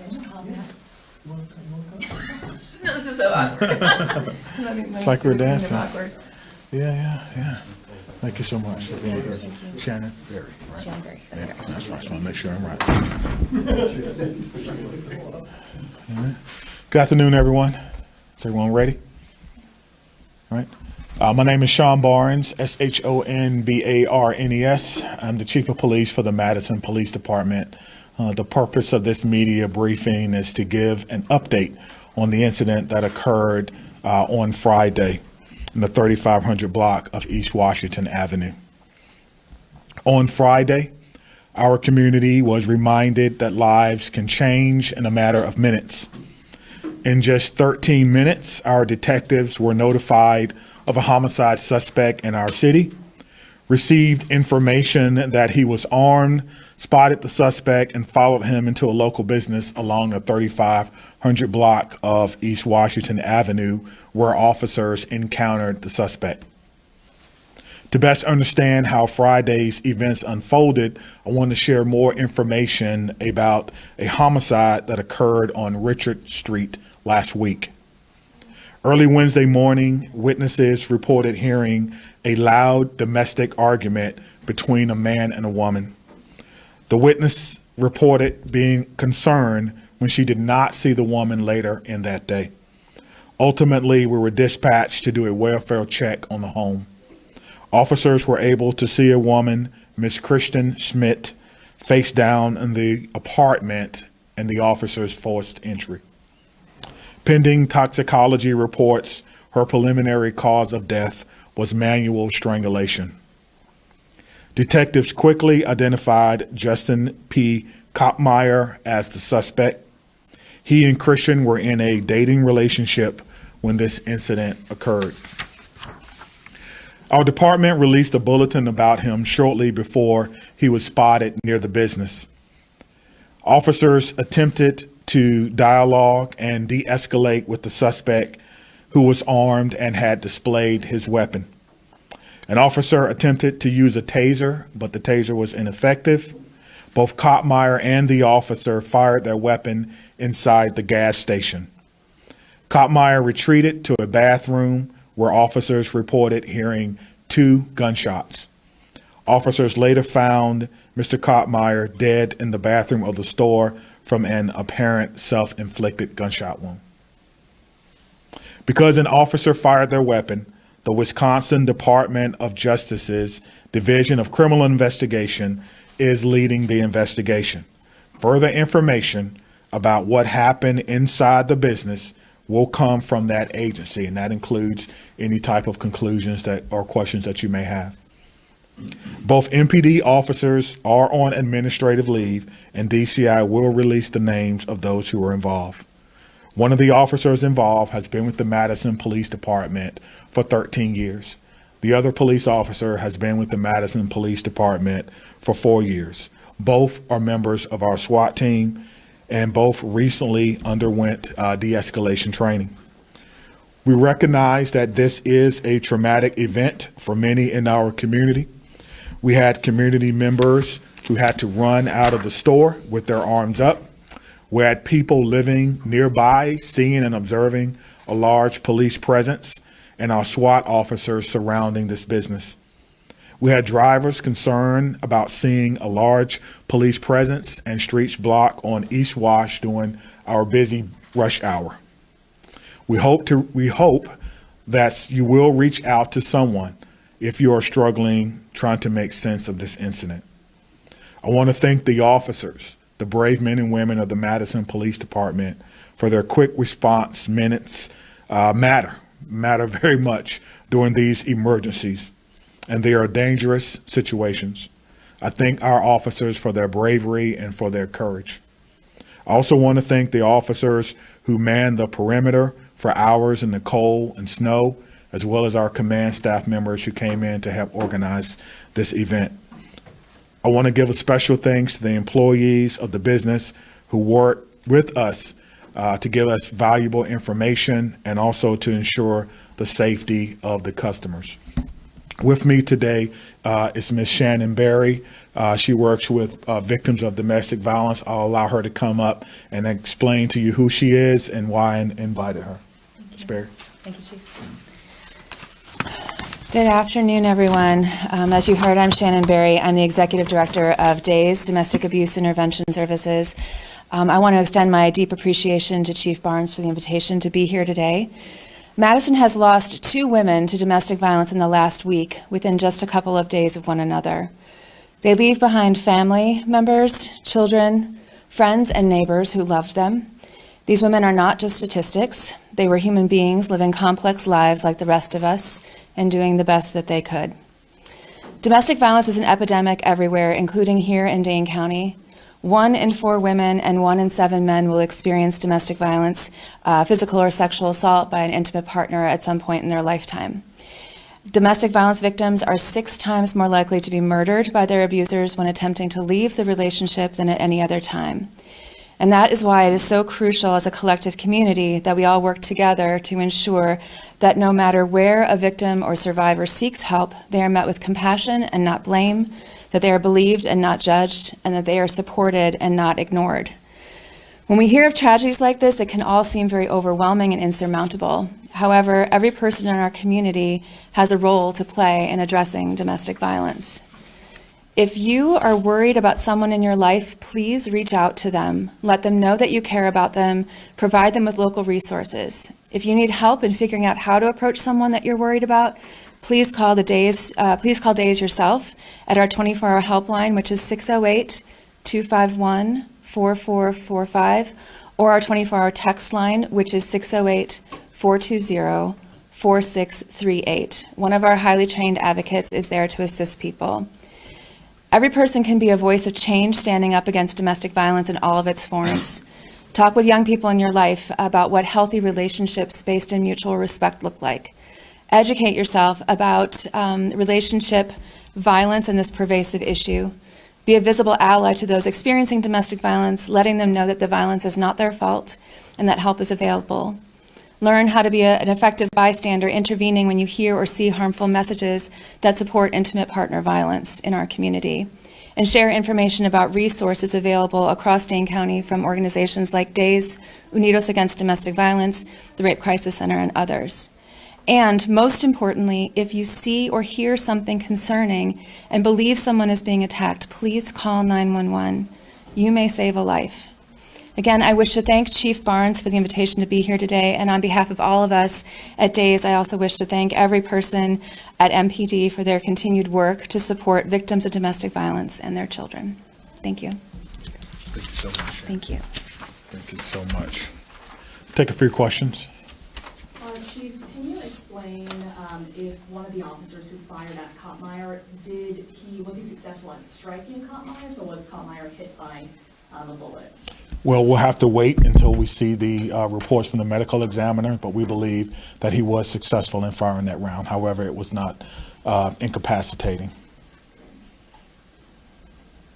This is so awkward. It's like we're dancing. Yeah. Thank you so much for being here. Shannon Berry. Right? Shannon Berry, that's Yeah, correct. that's right. I just want to make sure I'm right. Amen. Good afternoon, everyone. Is everyone ready? All right. My name is Sean Barnes, Shonbarnes. I'm the Chief of Police for the Madison Police Department. The purpose of this media briefing is to give an update on the incident that occurred on Friday in the 3500 block of East Washington Avenue. On Friday, our community was reminded that lives can change in a matter of minutes. In just 13 minutes, our detectives were notified of a homicide suspect in our city, received information that he was armed, spotted the suspect, and followed him into a local business along the 3500 block of East Washington Avenue, where officers encountered the suspect. To best understand how Friday's events unfolded, I want to share more information about a homicide that occurred on Richard Street last week. Early Wednesday morning, witnesses reported hearing a loud domestic argument between a man and a woman. The witness reported being concerned when she did not see the woman later in that day. Ultimately, we were dispatched to do a welfare check on the home. Officers were able to see a woman, Miss Kristen Schmidt, face down in the apartment, and the officers forced entry. Pending toxicology reports, her preliminary cause of death was manual strangulation. Detectives quickly identified Justin P. Kopmeyer as the suspect. He and Christian were in a dating relationship when this incident occurred. Our department released a bulletin about him shortly before he was spotted near the business. Officers attempted to dialogue and de-escalate with the suspect, who was armed and had displayed his weapon. An officer attempted to use a taser, but the taser was ineffective. Both Kopmeyer and the officer fired their weapon inside the gas station. Kopmeyer retreated to a bathroom where officers reported hearing 2 gunshots. Officers later found Mr. Kopmeyer dead in the bathroom of the store from an apparent self-inflicted gunshot wound. Because an officer fired their weapon, the Wisconsin Department of Justice's Division of Criminal Investigation is leading the investigation. Further information about what happened inside the business will come from that agency, and that includes any type of conclusions that or questions that you may have. Both MPD officers are on administrative leave, and DCI will release the names of those who were involved. One of the officers involved has been with the Madison Police Department for 13 years. The other police officer has been with the Madison Police Department for 4 years. Both are members of our SWAT team, and both recently underwent de-escalation training. We recognize that this is a traumatic event for many in our community. We had community members who had to run out of the store with their arms up. We had people living nearby seeing and observing a large police presence, and our SWAT officers surrounding this business. We had drivers concerned about seeing a large police presence and streets blocked on East Wash during our busy rush hour. We hope that you will reach out to someone if you are struggling trying to make sense of this incident. I want to thank the officers, the brave men and women of the Madison Police Department, for their quick response. Minutes matter very much during these emergencies, and they are dangerous situations. I thank our officers for their bravery and for their courage. I also want to thank the officers who manned the perimeter for hours in the cold and snow, as well as our command staff members who came in to help organize this event. I want to give a special thanks to the employees of the business who worked with us to give us valuable information and also to ensure the safety of the customers. With me today is Ms. Shannon Berry. She works with victims of domestic violence. I'll allow her to come up and explain to you who she is and why I invited her. Ms. Berry. Thank you, Chief. Good afternoon, everyone. As you heard, I'm Shannon Berry. I'm the Executive Director of DAYS, Domestic Abuse Intervention Services. I want to extend my deep appreciation to Chief Barnes for the invitation to be here today. Madison has lost 2 women to domestic violence in the last week, within just a couple of days of one another. They leave behind family members, children, friends, and neighbors who loved them. These women are not just statistics. They were human beings living complex lives like the rest of us and doing the best that they could. Domestic violence is an epidemic everywhere, including here in Dane County. 1 in 4 women and 1 in 7 men will experience domestic violence, physical or sexual assault by an intimate partner at some point in their lifetime. Domestic violence victims are 6 times more likely to be murdered by their abusers when attempting to leave the relationship than at any other time. And that is why it is so crucial as a collective community that we all work together to ensure that no matter where a victim or survivor seeks help, they are met with compassion and not blame, that they are believed and not judged, and that they are supported and not ignored. When we hear of tragedies like this, it can all seem very overwhelming and insurmountable. However, every person in our community has a role to play in addressing domestic violence. If you are worried about someone in your life, please reach out to them. Let them know that you care about them. Provide them with local resources. If you need help in figuring out how to approach someone that you're worried about, please call DAYS yourself at our 24-hour helpline, which is 608-251-4445, or our 24-hour text line, which is 608-420-4638. One of our highly trained advocates is there to assist people. Every person can be a voice of change standing up against domestic violence in all of its forms. Talk with young people in your life about what healthy relationships based in mutual respect look like. Educate yourself about relationship violence and this pervasive issue. Be a visible ally to those experiencing domestic violence, letting them know that the violence is not their fault and that help is available. Learn how to be an effective bystander, intervening when you hear or see harmful messages that support intimate partner violence in our community. And share information about resources available across Dane County from organizations like DAYS, Unidos Against Domestic Violence, the Rape Crisis Center, and others. And most importantly, if you see or hear something concerning and believe someone is being attacked, please call 911. You may save a life. Again, I wish to thank Chief Barnes for the invitation to be here today, and on behalf of all of us at DAYS, I also wish to thank every person at MPD for their continued work to support victims of domestic violence and their children. Thank you. Thank you so much. Thank you. Thank you so much. Take a few questions. Chief, can you explain if one of the officers who fired at Kottmeyer, was he successful at striking Kottmeyer, or was Kottmeyer hit by a bullet? Well, we'll have to wait until we see the reports from the medical examiner, but we believe that he was successful in firing that round. However, it was not incapacitating.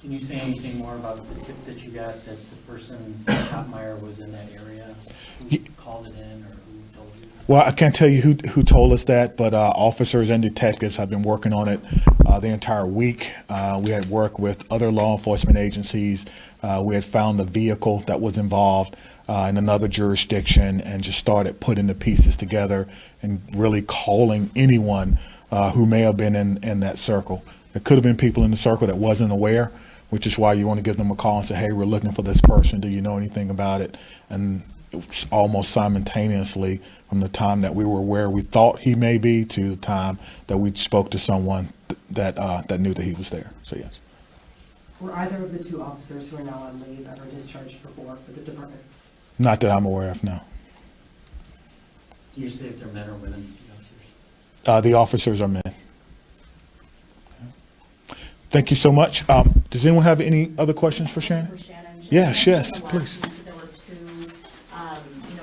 Can you say anything more about the tip that you got that the person, Kottmeyer, was in that area? Who called it in, or who told you? Well, I can't tell you who told us that, but officers and detectives have been working on it the entire week. We had worked with other law enforcement agencies. We had found the vehicle that was involved in another jurisdiction and just started putting the pieces together and really calling anyone who may have been in that circle. It could have been people in the circle that wasn't aware, which is why you want to give them a call and say, hey, we're looking for this person. Do you know anything about it? And it was almost simultaneously from the time that we were where we thought he may be to the time that we spoke to someone that knew that he was there. So, yes. Were either of the 2 officers who are now on leave ever discharged before for the department? Not that I'm aware of, no. Can you say if they're men or women, the officers? The officers are men. Thank you so much. Does anyone have any other questions for Shannon? Yes, please. There were 2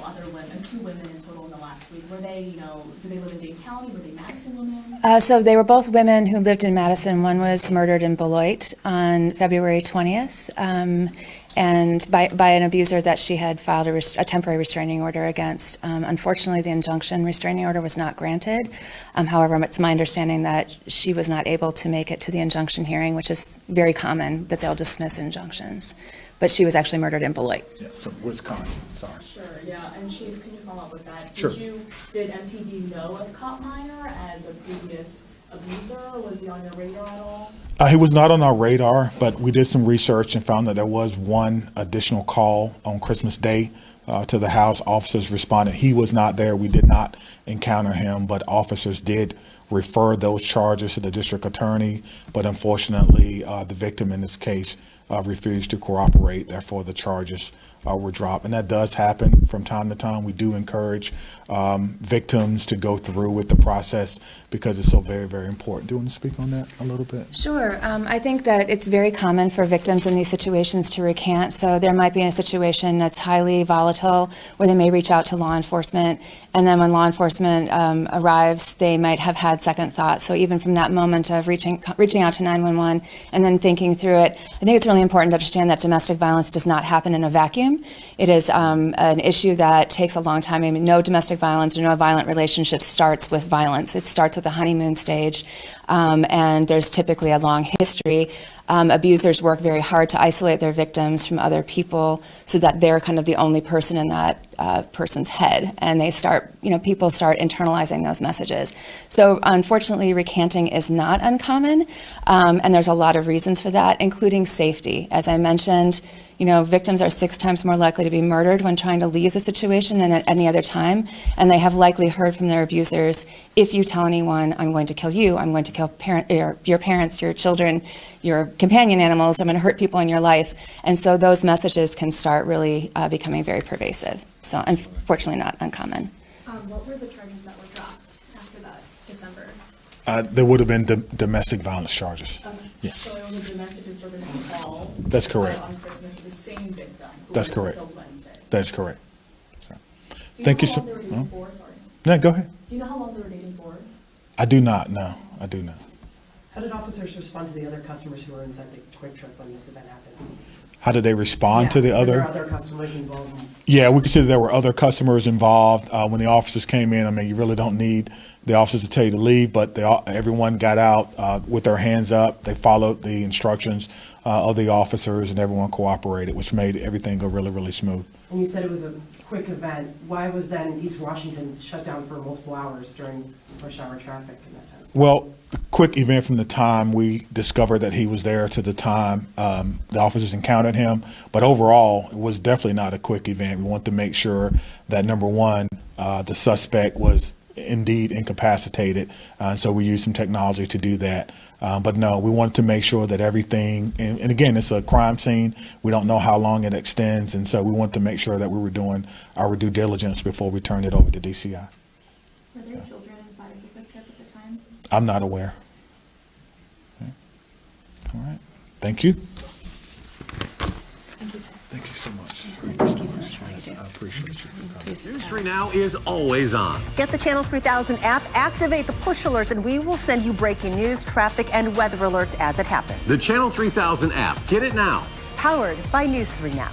other women, 2 women in total in the last week. Were they, did they live in Dane County? Were they Madison women? So they were both women who lived in Madison. One was murdered in Beloit on February 20th, and by an abuser that she had filed a temporary restraining order against. Unfortunately, the injunction restraining order was not granted. However, it's my understanding that she was not able to make it to the injunction hearing, which is very common, that they'll dismiss injunctions. But she was actually murdered in Beloit. Yeah, so Wisconsin, sorry. Sure, yeah, and Chief, can you follow up with that? Sure. Did MPD know of Kottmeyer as a previous abuser, or was he on your radar at all? He was not on our radar, but we did some research and found that there was one additional call on Christmas Day to the house. Officers responded. He was not there. We did not encounter him, but officers did refer those charges to the district attorney. But unfortunately, the victim in this case refused to cooperate. Therefore, the charges were dropped. And that does happen from time to time. We do encourage victims to go through with the process because it's so very, very important. Do you want to speak on that a little bit? Sure. I think that it's very common for victims in these situations to recant. So there might be a situation that's highly volatile where they may reach out to law enforcement, and then when law enforcement arrives, they might have had second thoughts. So even from that moment of reaching out to 911 and then thinking through it, I think it's really important to understand that domestic violence does not happen in a vacuum. It is an issue that takes a long time. I mean, no domestic violence or no violent relationship starts with violence. It starts with a honeymoon stage, and there's typically a long history. Abusers work very hard to isolate their victims from other people so that they're kind of the only person in that person's head, and people start internalizing those messages. So unfortunately, recanting is not uncommon, and there's a lot of reasons for that, including safety. As I mentioned, victims are 6 times more likely to be murdered when trying to leave the situation than at any other time, and they have likely heard from their abusers, if you tell anyone, I'm going to kill you, I'm going to kill your parents, your children, your companion animals, I'm going to hurt people in your life. And so those messages can start really becoming very pervasive. So unfortunately not uncommon. What were the charges that were dropped after that December? There would have been domestic violence charges. Okay. Yes. So it was a domestic disturbance call. That's correct. On Christmas with the same victim. Who That's was correct. killed Wednesday. That's correct. So, Do thank you know so. how long they were dating for? Sorry. No, go ahead. Do you know how long they were dating for? I do not know. I do not. How did officers respond to the other customers who were inside the Kwik Trip when this event happened? How did they respond to the Were other? there other customers involved? Yeah, we could say there were other customers involved. When the officers came in, I mean, you really don't need the officers to tell you to leave, but everyone got out with their hands up. They followed the instructions of the officers, and everyone cooperated, which made everything go really, really smooth. And you said it was a quick event. Why was then East Washington shut down for multiple hours during rush hour traffic in that time? Well, the quick event from the time we discovered that he was there to the time the officers encountered him. But overall, it was definitely not a quick event. We wanted to make sure that, number one, the suspect was indeed incapacitated. And so we used some technology to do that. But no, we wanted to make sure that everything, and again, it's a crime scene. We don't know how long it extends. And so we wanted to make sure that we were doing our due diligence before we turned it over to DCI. Were there children inside of the Kwik Trip at the time? I'm not aware. Okay. All right. Thank you. Thank you, sir. Thank you so much. Thank you so much for what you do. I appreciate you. Please, News 3 Now is always on. Get the Channel 3000 app, activate the push alerts, and we will send you breaking news, traffic, and weather alerts as it happens. The Channel 3000 app. Get it now. Powered by News 3 Now.